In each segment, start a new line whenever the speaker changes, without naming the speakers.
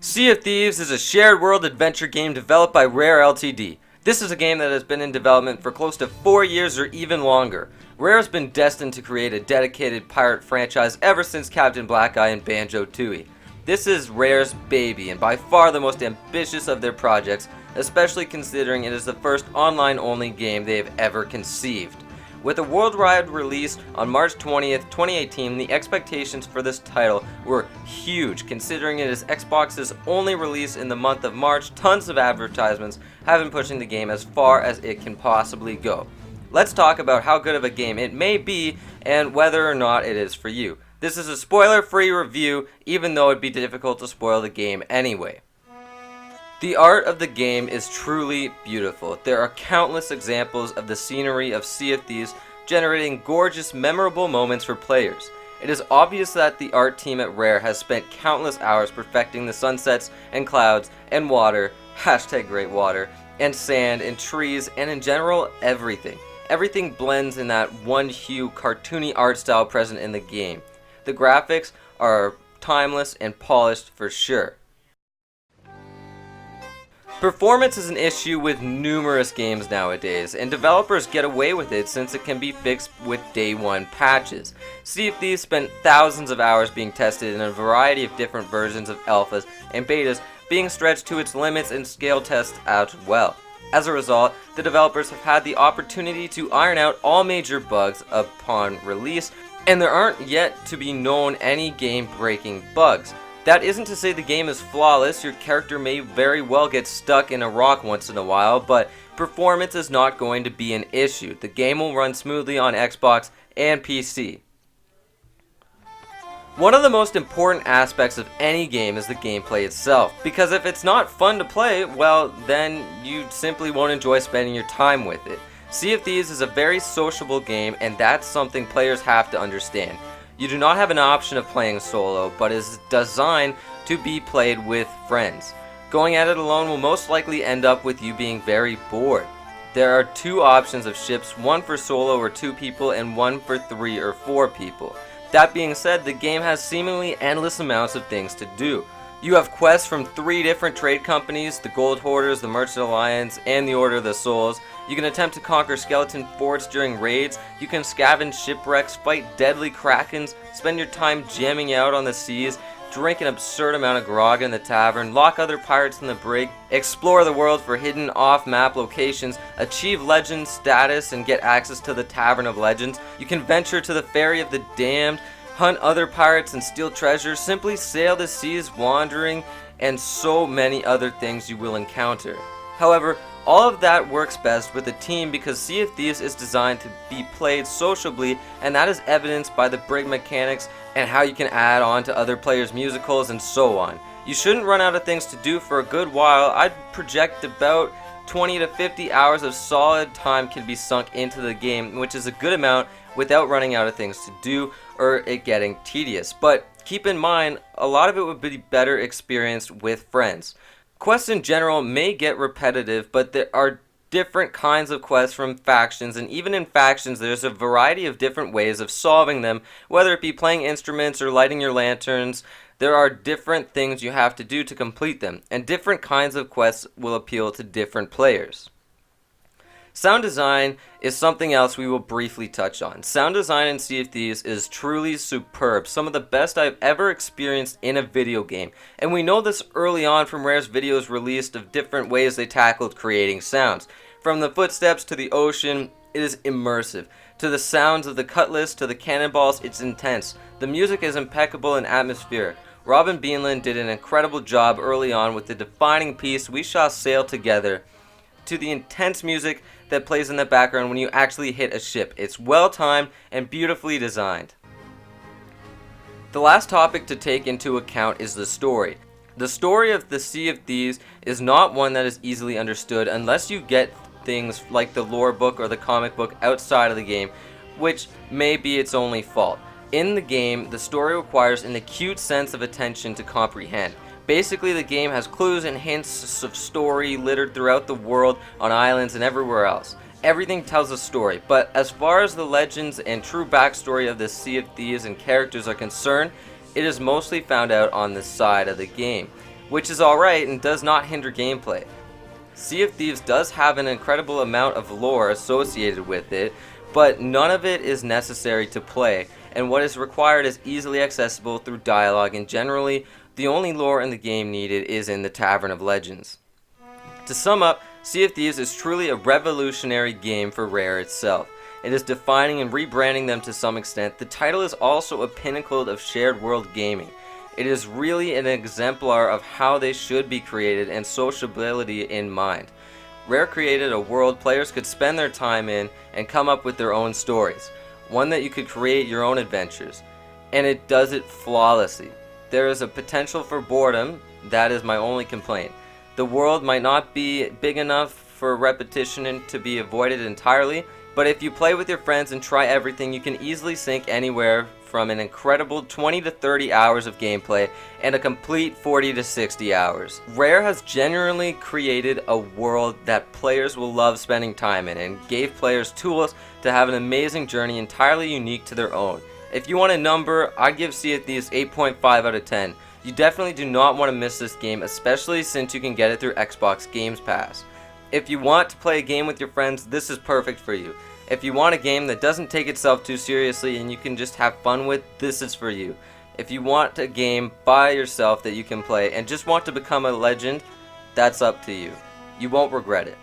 Sea of Thieves is a shared world adventure game developed by Rare Ltd. This is a game that has been in development for close to 4 years or even longer. Rare has been destined to create a dedicated pirate franchise ever since Captain Blackeye and Banjo-Tooie. This is Rare's baby and by far the most ambitious of their projects, especially considering it is the first online-only game they have ever conceived. With a worldwide release on March 20th, 2018, the expectations for this title were huge, considering it is Xbox's only release in the month of March. Tons of advertisements have been pushing the game as far as it can possibly go. Let's talk about how good of a game it may be and whether or not it is for you. This is a spoiler-free review, even though it'd be difficult to spoil the game anyway. The art of the game is truly beautiful. There are countless examples of the scenery of Sea of Thieves generating gorgeous, memorable moments for players. It is obvious that the art team at Rare has spent countless hours perfecting the sunsets and clouds and water, #great water, and sand and trees and in general everything. Everything blends in that one hue, cartoony art style present in the game. The graphics are timeless and polished for sure. Performance is an issue with numerous games nowadays, and developers get away with it since it can be fixed with day one patches. Sea of Thieves spent thousands of hours being tested in a variety of different versions of alphas and betas, being stretched to its limits and scale tests as well. As a result, the developers have had the opportunity to iron out all major bugs upon release, and there aren't yet to be known any game-breaking bugs. That isn't to say the game is flawless. Your character may very well get stuck in a rock once in a while, but performance is not going to be an issue. The game will run smoothly on Xbox and PC. One of the most important aspects of any game is the gameplay itself, because if it's not fun to play, well, then you simply won't enjoy spending your time with it. Sea of Thieves is a very sociable game, and that's something players have to understand. You do not have an option of playing solo, but is designed to be played with friends. Going at it alone will most likely end up with you being very bored. There are two options of ships, one for solo or 2 people and one for 3 or 4 people. That being said, the game has seemingly endless amounts of things to do. You have quests from 3 different trade companies, the Gold Hoarders, the Merchant Alliance, and the Order of the Souls. You can attempt to conquer skeleton forts during raids, you can scavenge shipwrecks, fight deadly krakens, spend your time jamming out on the seas, drink an absurd amount of grog in the tavern, lock other pirates in the brig, explore the world for hidden off-map locations, achieve legend status and get access to the Tavern of Legends. You can venture to the Ferry of the Damned, hunt other pirates and steal treasure, simply sail the seas wandering, and so many other things you will encounter. However, all of that works best with a team because Sea of Thieves is designed to be played sociably, and that is evidenced by the brig mechanics and how you can add on to other players' musicals and so on. You shouldn't run out of things to do for a good while. I'd project about 20 to 50 hours of solid time can be sunk into the game, which is a good amount without running out of things to do or it getting tedious. But keep in mind, a lot of it would be better experienced with friends. Quests in general may get repetitive, but there are different kinds of quests from factions, and even in factions there's a variety of different ways of solving them, whether it be playing instruments or lighting your lanterns. There are different things you have to do to complete them, and different kinds of quests will appeal to different players. Sound design is something else we will briefly touch on. Sound design in Sea of Thieves is truly superb, some of the best I've ever experienced in a video game, and we know this early on from Rare's videos released of different ways they tackled creating sounds. From the footsteps to the ocean, it is immersive. To the sounds of the cutlass to the cannonballs, it's intense. The music is impeccable and atmospheric. Robin Beanland did an incredible job early on with the defining piece We Shall Sail Together, to the intense music that plays in the background when you actually hit a ship. It's well timed and beautifully designed. The last topic to take into account is the story. The story of the Sea of Thieves is not one that is easily understood unless you get things like the lore book or the comic book outside of the game, which may be its only fault. In the game, the story requires an acute sense of attention to comprehend. Basically, the game has clues and hints of story littered throughout the world, on islands, and everywhere else. Everything tells a story, but as far as the legends and true backstory of the Sea of Thieves and characters are concerned, it is mostly found out on this side of the game. which is alright and does not hinder gameplay. Sea of Thieves does have an incredible amount of lore associated with it, but none of it is necessary to play, and what is required is easily accessible through dialogue, and generally, the only lore in the game needed is in the Tavern of Legends. To sum up, Sea of Thieves is truly a revolutionary game for Rare itself. It is defining and rebranding them to some extent. The title is also a pinnacle of shared world gaming. It is really an exemplar of how they should be created and sociability in mind. Rare created a world players could spend their time in and come up with their own stories. One that you could create your own adventures. And it does it flawlessly. There is a potential for boredom, that is my only complaint. The world might not be big enough for repetition to be avoided entirely, but if you play with your friends and try everything, you can easily sink anywhere from an incredible 20 to 30 hours of gameplay and a complete 40 to 60 hours. Rare has genuinely created a world that players will love spending time in and gave players tools to have an amazing journey entirely unique to their own. If you want a number, I'd give Sea of Thieves 8.5 out of 10. You definitely do not want to miss this game, especially since you can get it through Xbox Games Pass. If you want to play a game with your friends, this is perfect for you. If you want a game that doesn't take itself too seriously and you can just have fun with, this is for you. If you want a game by yourself that you can play and just want to become a legend, that's up to you. You won't regret it.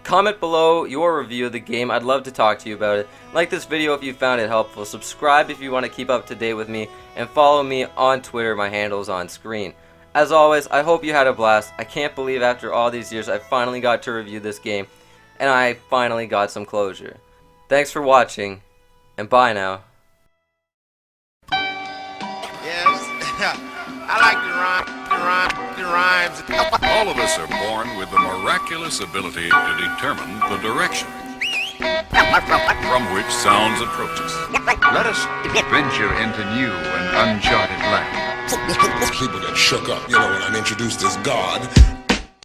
Comment below your review of the game. I'd love to talk to you about it. Like this video if you found it helpful. Subscribe if you want to keep up to date with me. And follow me on Twitter. My handle's on screen. As always, I hope you had a blast. I can't believe after all these years I finally got to review this game. And I finally got some closure. Thanks for watching. And bye now.
Yes, I like the rhymes.
All of us are born with the miraculous ability to determine the direction from which sounds approach us.
Let us venture into new and uncharted land.
People get shook up, when I'm introduced as God.